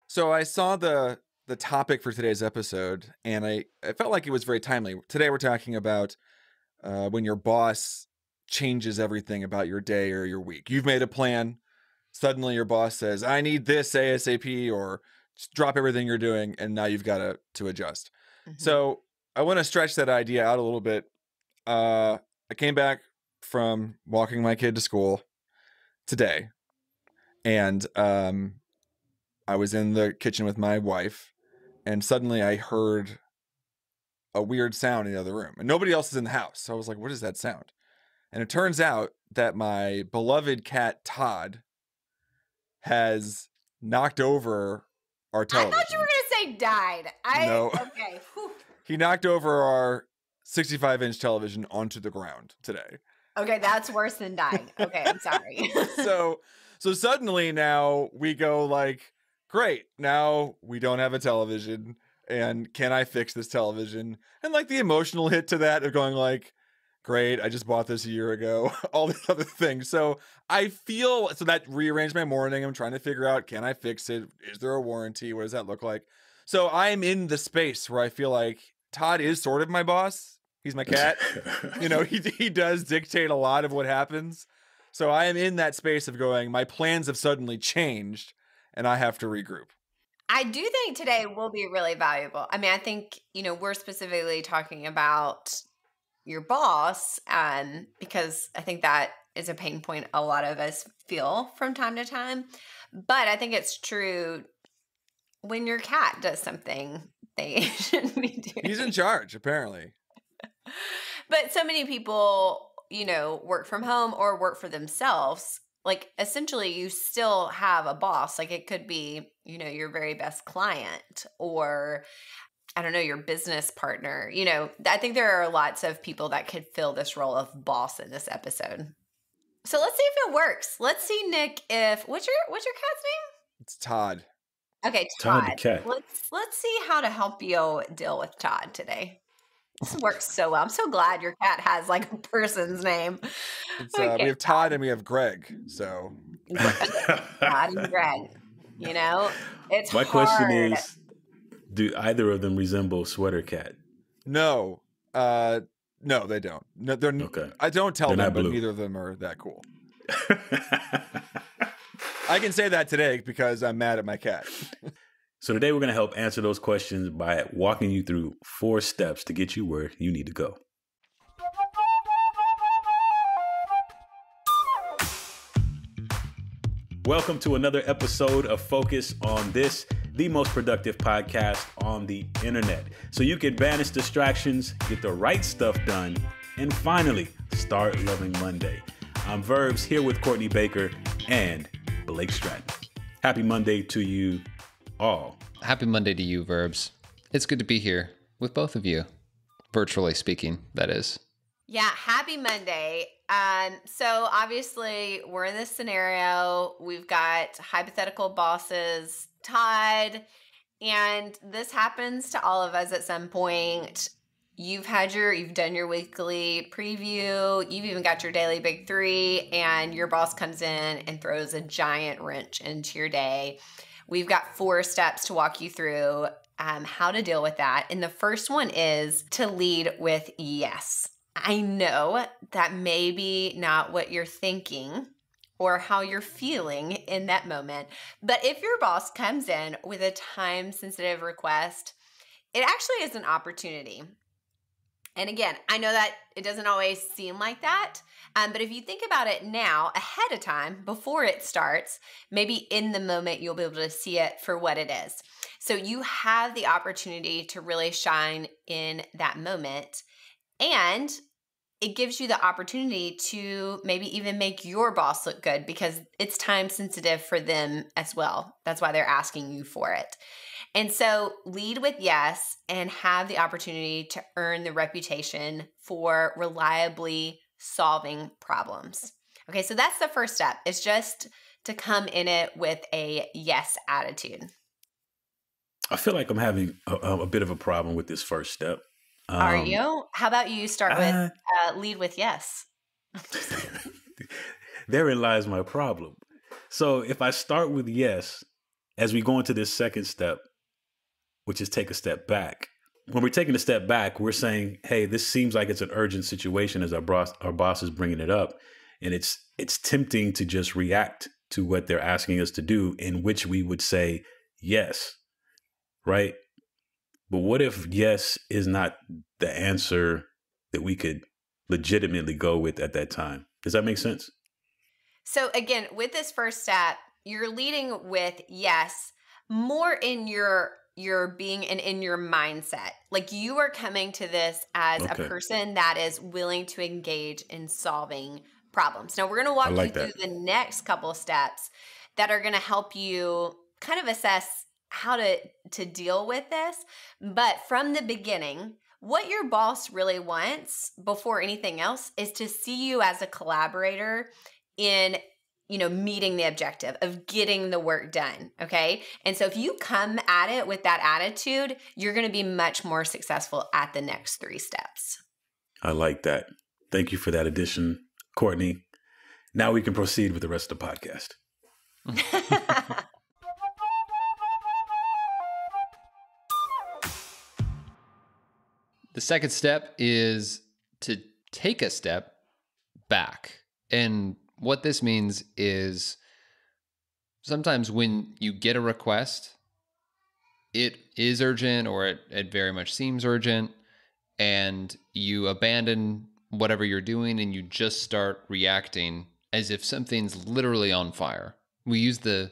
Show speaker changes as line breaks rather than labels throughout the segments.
So I saw the topic for today's episode, and I felt like it was very timely. Today we're talking about when your boss changes everything about your day or your week. You've made a plan. Suddenly your boss says, I need this ASAP, or just drop everything you're doing, and now you've got to adjust.
Mhm.
So I want to stretch that idea out a little bit. I came back from walking my kid to school today, and I was in the kitchen with my wife, and suddenly I heard a weird sound in the other room, and nobody else is in the house. So I was like, what is that sound? And it turns out that my beloved cat, Todd, has knocked over our
I thought you
television.
were going to say died.
No.
Okay. Whew.
He knocked over our 65-inch television onto the ground today.
Okay, that's worse than dying. Okay, I'm sorry.
So suddenly now we go like, great, now we don't have a television, and can I fix this television? And like the emotional hit to that of going like, great, I just bought this a year ago, all these other things. So I feel, so that rearranged my morning. I'm trying to figure out, can I fix it? Is there a warranty? What does that look like? So I'm in the space where I feel like Todd is sort of my boss. He's my cat. He does dictate a lot of what happens. So I am in that space of going, my plans have suddenly changed and I have to regroup.
I do think today will be really valuable. I mean, I think, we're specifically talking about your boss, because I think that is a pain point a lot of us feel from time to time. But I think it's true when your cat does something they shouldn't be doing.
He's in charge, apparently.
But so many people, work from home or work for themselves. Like, essentially, you still have a boss. Like, it could be, your very best client, or I don't know, your business partner. I think there are lots of people that could fill this role of boss in this episode. So let's see if it works. Let's see, Nick, what's your cat's name?
It's Todd.
Okay, Todd.
Todd the cat.
Let's see how to help you deal with Todd today. This works so well. I'm so glad your cat has like a person's name.
We have Todd and we have Greg. So
Todd and Greg. It's
My
hard.
question is, do either of them resemble Sweater Cat?
No. No, they don't. No, they're
Okay.
I don't tell
They're
them,
not
but
blue.
neither of them are that cool. I can say that today because I'm mad at my cat.
So today we're going to help answer those questions by walking you through 4 steps to get you where you need to go. Welcome to another episode of Focus on This, the most productive podcast on the internet. So you can banish distractions, get the right stuff done, and finally start loving Monday. I'm Verbs here with Courtney Baker and Blake Stratton. Happy Monday to you all.
Happy Monday to you, Verbs. It's good to be here with both of you. Virtually speaking, that is.
Yeah, happy Monday. So obviously we're in this scenario. We've got hypothetical bosses, Todd, and this happens to all of us at some point. You've done your weekly preview. You've even got your daily big 3, and your boss comes in and throws a giant wrench into your day. We've got 4 steps to walk you through how to deal with that. And the first one is to lead with yes. I know that may be not what you're thinking or how you're feeling in that moment, but if your boss comes in with a time-sensitive request, it actually is an opportunity. And again, I know that it doesn't always seem like that, but if you think about it now, ahead of time, before it starts, maybe in the moment, you'll be able to see it for what it is. So you have the opportunity to really shine in that moment, and it gives you the opportunity to maybe even make your boss look good because it's time sensitive for them as well. That's why they're asking you for it. And so lead with yes and have the opportunity to earn the reputation for reliably solving problems. Okay, so that's the first step. It's just to come in it with a yes attitude.
I feel like I'm having a bit of a problem with this first step.
Are you? How about you start with lead with yes?
Therein lies my problem. So if I start with yes as we go into this second step, which is take a step back, when we're taking a step back, we're saying, hey, this seems like it's an urgent situation as our boss is bringing it up. And it's tempting to just react to what they're asking us to do, in which we would say yes, right? But what if yes is not the answer that we could legitimately go with at that time? Does that make sense?
So again, with this first step, you're leading with yes, more in your being and in your mindset. Like you are coming to this as a person that is willing to engage in solving problems. Now we're going to walk you through the next couple of steps that are going to help you kind of assess how to deal with this. But from the beginning, what your boss really wants before anything else is to see you as a collaborator in meeting the objective of getting the work done. Okay. And so if you come at it with that attitude, you're going to be much more successful at the next 3 steps.
I like that. Thank you for that addition, Courtney. Now we can proceed with the rest of the podcast.
The second step is to take a step back. And what this means is sometimes when you get a request, it is urgent or it very much seems urgent, and you abandon whatever you're doing and you just start reacting as if something's literally on fire. We use the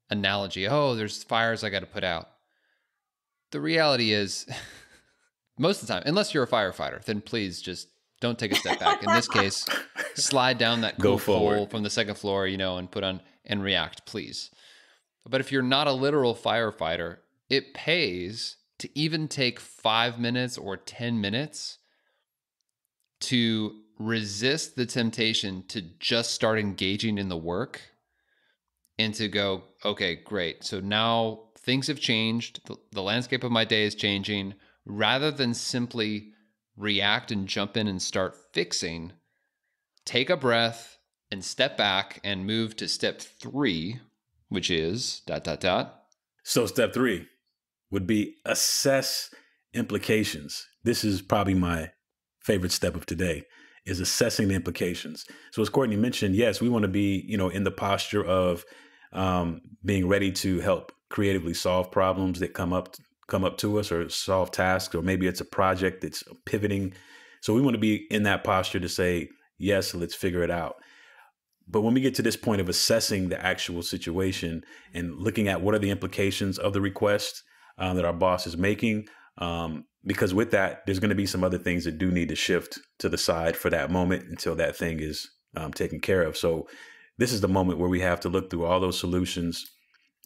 analogy, oh, there's fires I got to put out. The reality is, most of the time, unless you're a firefighter, then please just don't take a step back. In this case, slide down that cool pole from the second floor, and put on and react, please. But if you're not a literal firefighter, it pays to even take 5 minutes or 10 minutes to resist the temptation to just start engaging in the work and to go, okay, great. So now things have changed. The landscape of my day is changing. Rather than simply react and jump in and start fixing, take a breath and step back and move to step 3, which is ...
So step 3 would be assess implications. This is probably my favorite step of today, is assessing the implications. So as Courtney mentioned, yes, we want to be, in the posture of being ready to help creatively solve problems that come up to us, or solve tasks, or maybe it's a project that's pivoting. So we want to be in that posture to say, yes, let's figure it out. But when we get to this point of assessing the actual situation and looking at what are the implications of the request that our boss is making, because with that, there's going to be some other things that do need to shift to the side for that moment until that thing is taken care of. So this is the moment where we have to look through all those solutions.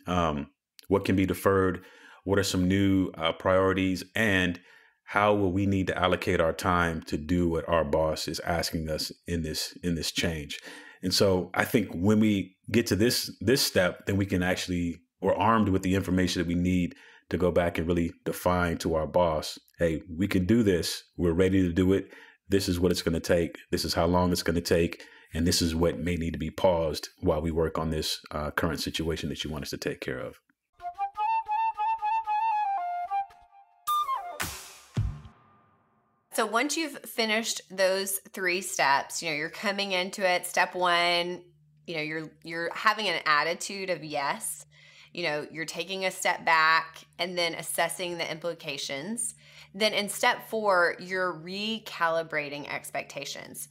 What can be deferred? What are some new priorities? And how will we need to allocate our time to do what our boss is asking us in this change? And so I think when we get to this step, then we can we're armed with the information that we need to go back and really define to our boss, hey, we can do this. We're ready to do it. This is what it's going to take. This is how long it's going to take. And this is what may need to be paused while we work on this current situation that you want us to take care of.
So once you've finished those 3 steps, you're coming into it. Step 1, you're having an attitude of yes. You're taking a step back and then assessing the implications. Then in step 4, you're recalibrating expectations.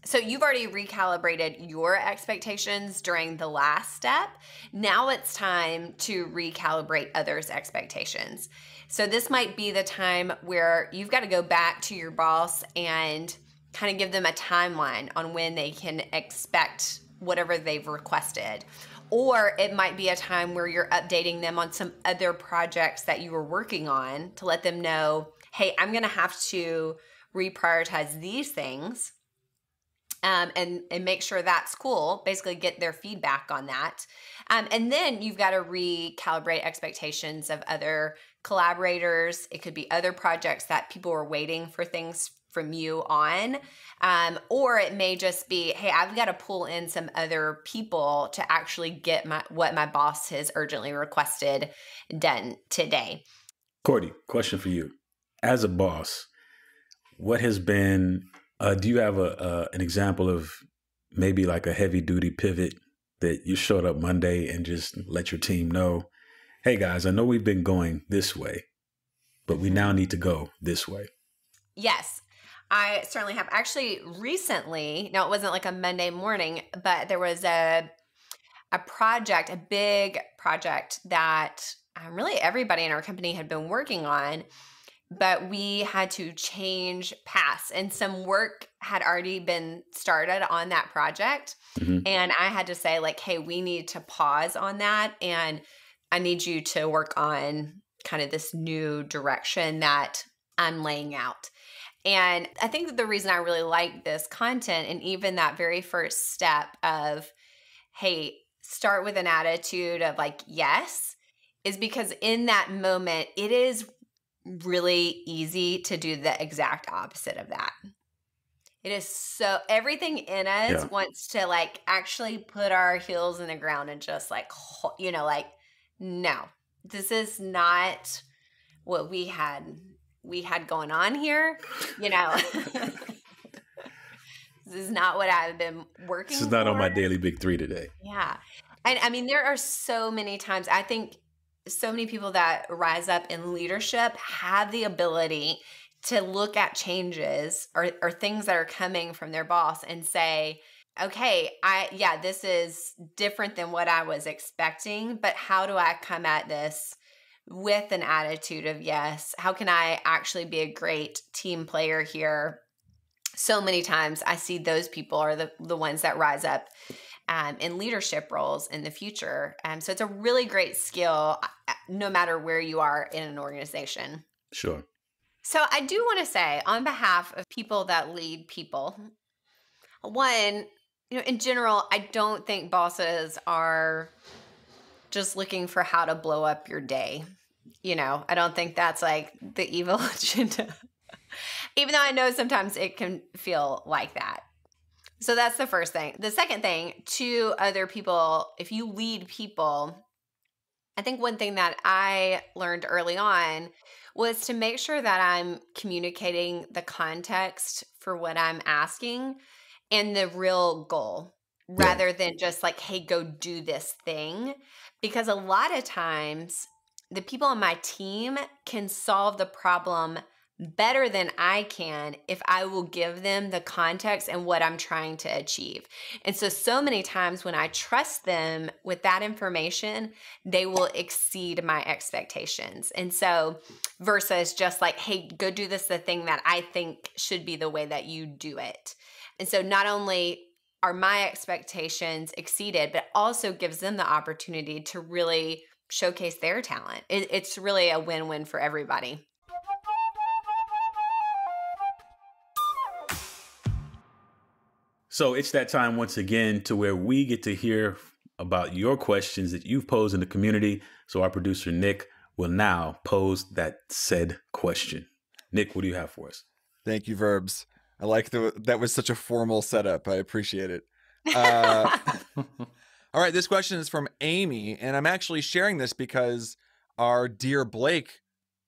So you've already recalibrated your expectations during the last step. Now it's time to recalibrate others' expectations. So this might be the time where you've got to go back to your boss and kind of give them a timeline on when they can expect whatever they've requested. Or it might be a time where you're updating them on some other projects that you were working on to let them know, hey, I'm going to have to reprioritize these things. And make sure that's cool, basically get their feedback on that. And then you've got to recalibrate expectations of other collaborators. It could be other projects that people are waiting for things from you on. Or it may just be, hey, I've got to pull in some other people to actually get what my boss has urgently requested done today.
Courtney, question for you. As a boss, what has been, do you have an example of maybe like a heavy duty pivot that you showed up Monday and just let your team know, hey guys, I know we've been going this way, but we now need to go this way?
Yes, I certainly have. Actually, recently, now it wasn't like a Monday morning, but there was a project, a big project that really everybody in our company had been working on, but we had to change paths, and some work had already been started on that project. And I had to say, like, hey, we need to pause on that, and I need you to work on kind of this new direction that I'm laying out. And I think that the reason I really like this content, and even that very first step of, hey, start with an attitude of like, yes, is because in that moment, it is really easy to do the exact opposite of that. It is so, everything in us wants to like actually put our heels in the ground and just like, like, no, this is not what we had going on here. This is not what I've been working
This is not
for.
on my daily big three today.
Yeah. And I mean, there are so many times, I think so many people that rise up in leadership have the ability to look at changes or things that are coming from their boss and say, okay, this is different than what I was expecting, but how do I come at this with an attitude of yes? How can I actually be a great team player here? So many times I see those people are the ones that rise up in leadership roles in the future. So it's a really great skill no matter where you are in an organization.
Sure.
So I do want to say on behalf of people that lead people, one, in general, I don't think bosses are just looking for how to blow up your day. I don't think that's like the evil agenda, even though I know sometimes it can feel like that. So that's the first thing. The second thing, to other people, if you lead people, I think one thing that I learned early on was to make sure that I'm communicating the context for what I'm asking and the real goal rather than just like, hey, go do this thing. Because a lot of times the people on my team can solve the problem better than I can if I will give them the context and what I'm trying to achieve. And so many times when I trust them with that information, they will exceed my expectations. And so versus just like, hey, go do this, the thing that I think should be the way that you do it. And so not only are my expectations exceeded, but also gives them the opportunity to really showcase their talent. It's really a win-win for everybody.
So it's that time once again to where we get to hear about your questions that you've posed in the community. So our producer, Nick, will now pose that said question. Nick, what do you have for us?
Thank you, Verbs. I like that was such a formal setup. I appreciate it. All right, this question is from Amy, and I'm actually sharing this because our dear Blake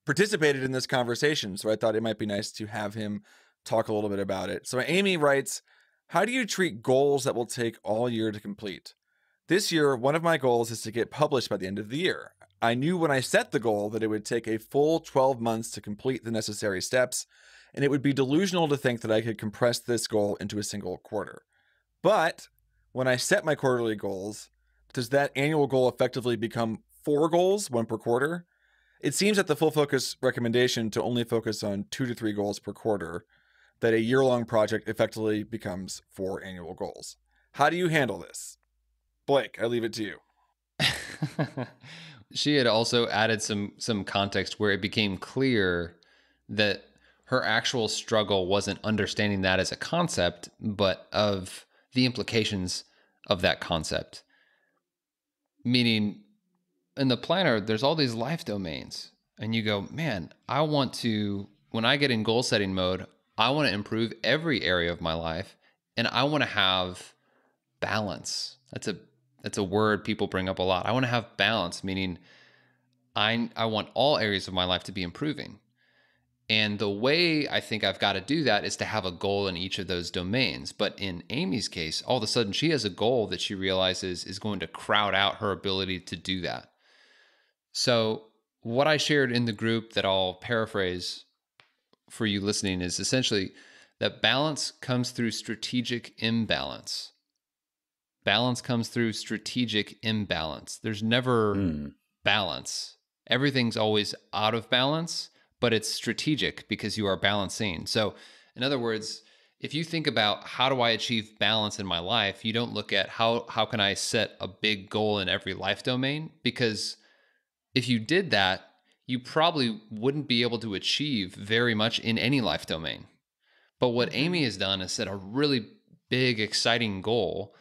participated in this conversation, so I thought it might be nice to have him talk a little bit about it. So Amy writes, how do you treat goals that will take all year to complete? This year, one of my goals is to get published by the end of the year. I knew when I set the goal that it would take a full 12 months to complete the necessary steps, and it would be delusional to think that I could compress this goal into a single quarter. But when I set my quarterly goals, does that annual goal effectively become 4 goals, 1 per quarter? It seems that the full focus recommendation to only focus on 2 to 3 goals per quarter, that a year-long project effectively becomes 4 annual goals. How do you handle this? Blake, I leave it to you.
She had also added some context where it became clear that her actual struggle wasn't understanding that as a concept, but of the implications of that concept. Meaning, in the planner, there's all these life domains, and you go, man, I want to, when I get in goal setting mode, I want to improve every area of my life, and I want to have balance. That's a word people bring up a lot. I want to have balance, meaning I want all areas of my life to be improving. And the way I think I've got to do that is to have a goal in each of those domains. But in Amy's case, all of a sudden she has a goal that she realizes is going to crowd out her ability to do that. So what I shared in the group that I'll paraphrase for you listening is essentially that balance comes through strategic imbalance. Balance comes through strategic imbalance. There's never balance. Everything's always out of balance, but it's strategic because you are balancing. So in other words, if you think about how do I achieve balance in my life, you don't look at how can I set a big goal in every life domain, because if you did that, you probably wouldn't be able to achieve very much in any life domain. But what Amy has done is set a really big, exciting goal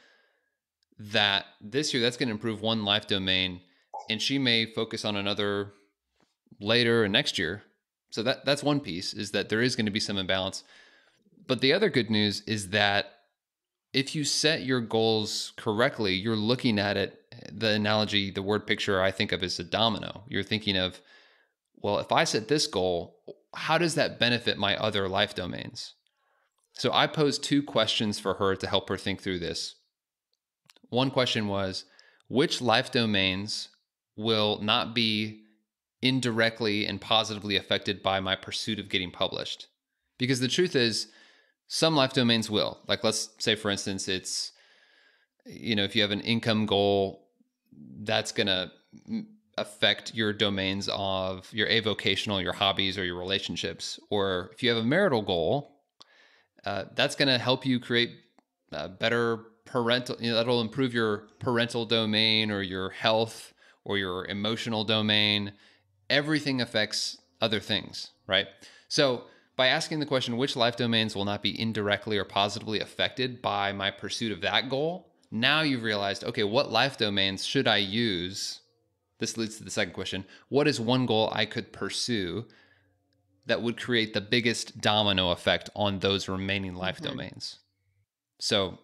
that this year that's going to improve one life domain, and she may focus on another later and next year. So that's one piece, is that there is going to be some imbalance. But the other good news is that if you set your goals correctly, you're looking at it, the analogy, the word picture I think of as a domino. You're thinking of, well, if I set this goal, how does that benefit my other life domains? So I posed 2 questions for her to help her think through this. One question was, which life domains will not be indirectly and positively affected by my pursuit of getting published? Because the truth is, some life domains will. Like, let's say, for instance, it's, if you have an income goal, that's going to affect your domains of your avocational, your hobbies, or your relationships. Or if you have a marital goal, that's going to help you create better parental, that'll improve your parental domain or your health or your emotional domain. Everything affects other things, right? So by asking the question, which life domains will not be indirectly or positively affected by my pursuit of that goal? Now you've realized, okay, what life domains should I use? This leads to the second question. What is one goal I could pursue that would create the biggest domino effect on those remaining life domains? So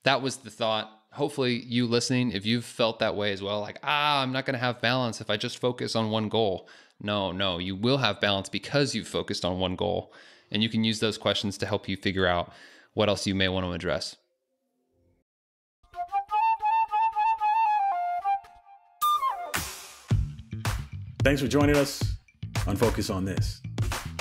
that was the thought. Hopefully you listening, if you've felt that way as well, like, I'm not going to have balance if I just focus on one goal. No, you will have balance because you've focused on one goal. And you can use those questions to help you figure out what else you may want to address.
Thanks for joining us on Focus on This.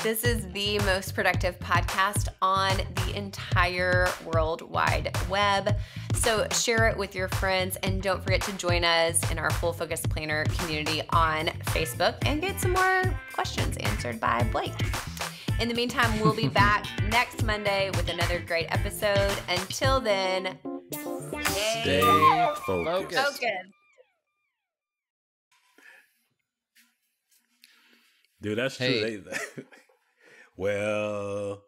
This is the most productive podcast on the entire World Wide Web. So share it with your friends, and don't forget to join us in our Full Focus Planner community on Facebook and get some more questions answered by Blake. In the meantime, we'll be back next Monday with another great episode. Until then,
Stay focused. Dude, that's true.
Hey.
Well,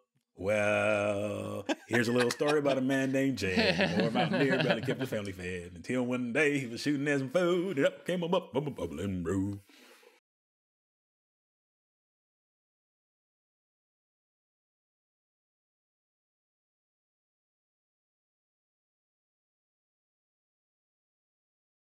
here's a little story about a man named Jed. More mountaineer, barely kept the family fed. Until one day he was shooting at some food, and up came a bubbling brew.